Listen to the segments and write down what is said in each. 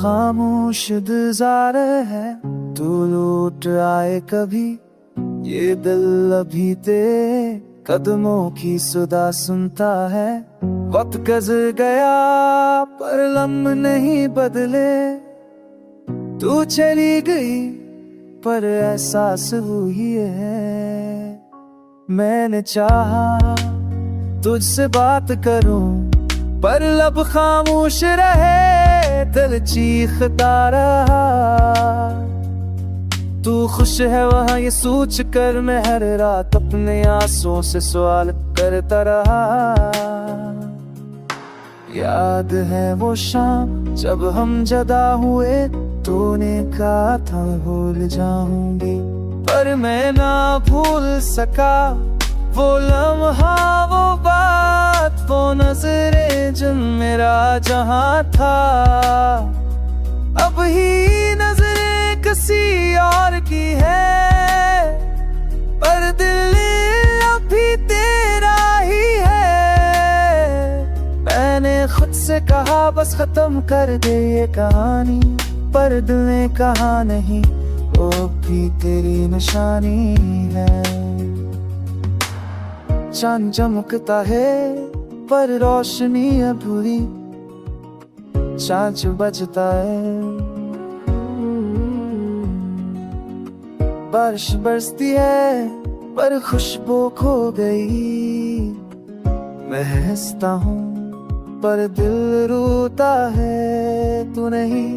खामोश इंतजार है, तू लौट आए कभी। ये दिल अभी तेरे कदमों की सुधा सुनता है। वक्त गुज़र गया पर लम्हे नहीं बदले। तू चली गई पर एहसास हुई है। मैंने चाहा तुझसे बात करूं पर लब खामोश रहे, दिल चीखता रहा। तू खुश है वहाँ ये सोच कर मैं हर रात अपने आंसुओं से सवाल करता रहा। याद है वो शाम जब हम जुदा हुए, तूने कहा था भूल जाऊंगी पर मैं ना भूल सका। वो लम्हा, वो बात, वो नजरें जिन मेरा जहां था। अब ही नजरें किसी और की है पर दिल अभी तेरा ही है। मैंने खुद से कहा बस खत्म कर दे ये कहानी, पर दिल ने कहा नहीं, वो भी तेरी निशानी है। चांद चमकता है पर रोशनी अधूरी, चांच बजता है। बारिश बरसती है पर खुशबू खो गई। मैं हंसता हूँ पर दिल रोता है। तू नहीं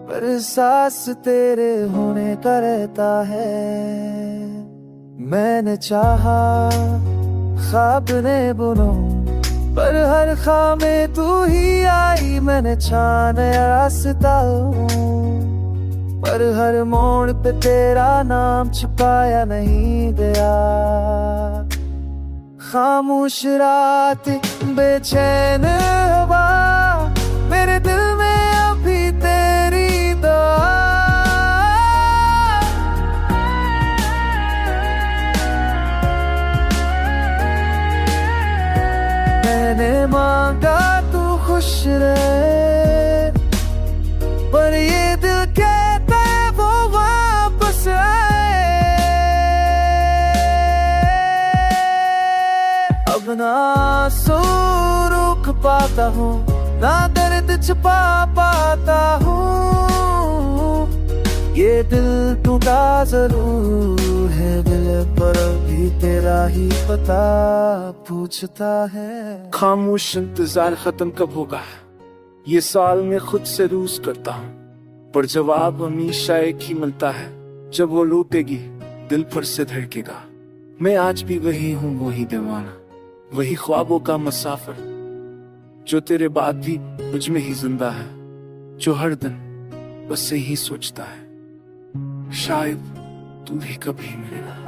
पर सांस तेरे होने का रहता है। मैंने चाहा ख्वाब ने बुनो पर हर ख्वाब में तू ही आई। मैंने छाना रास्ता पर हर मोड़ पे तेरा नाम छुपाया नहीं गया। खामोश रात, बेचैन हवा, मेरे दिल में अभी तेरी दुआ। मैंने मांगा तू खुश रहे पर ये दिल कहता है वो वापस आए। अब ना आंसू रोक पाता हूँ, ना दर्द छुपा पाता हूँ। ये दिल टूटा जरूर है, दिल पर भी तेरा ही पता पूछता है। खामोश इंतजार खत्म कब होगा, ये सवाल मैं खुद से रोज करता हूँ, पर जवाब हमेशा एक ही मिलता है, जब वो लौटेगी दिल पर से धड़केगा। मैं आज भी वही हूँ, वही दीवाना, वही ख्वाबों का मुसाफिर, जो तेरे बाद भी मुझ में ही जिंदा है, जो हर दिन बस यही सोचता है, शायद तू भी कभी मिलेगा।